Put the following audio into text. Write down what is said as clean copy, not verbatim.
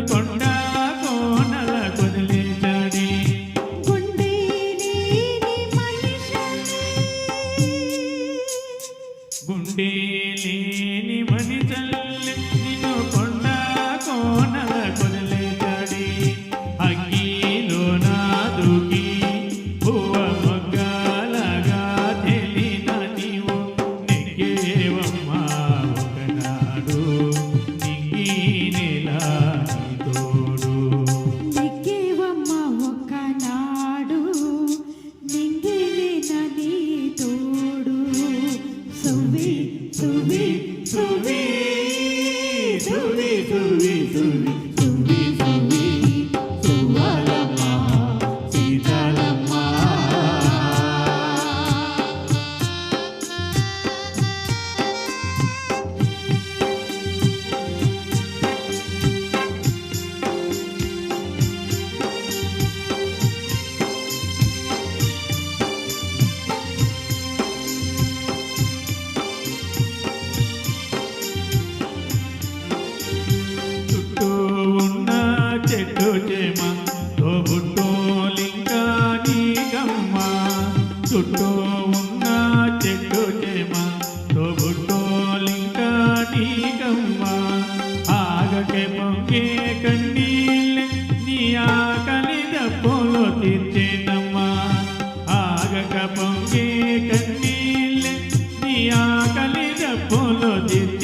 కొండ కోనల కొదిలేశాడే గుండె లేని మనిషల్లే నిన్ను కొండ కోనల కొదిలేశాడే అగ్గిలో నా దూకి పువ్వ మొగ్గలగా తెలిన నీవు నెగ్గేవమ్మా ఒకనాడు నింగి నెల నీ తోడు నెగ్గేవమ్మ ఒకనాడు నింగి నెల నీ తోడు సువి సువి సువి సువి సువి సువి సువి సువి సువలమ్మ సీతలమ్మ చుట్టూ ఉన్న చెట్టు చేమ తోబుట్టోలింకా నీకమ్మ చుట్టూ ఉన్న చెట్టు చేమ తోబుట్టోలింకా నీకమ్మ ఆగకే పొంగే కన్నీళ్ళే నీ ఆకలి దప్పులో తీర్చేదమ్మా ఆగక పొంగే కన్నీళ్ళే నీ ఆకలి దప్పులో తీర్చే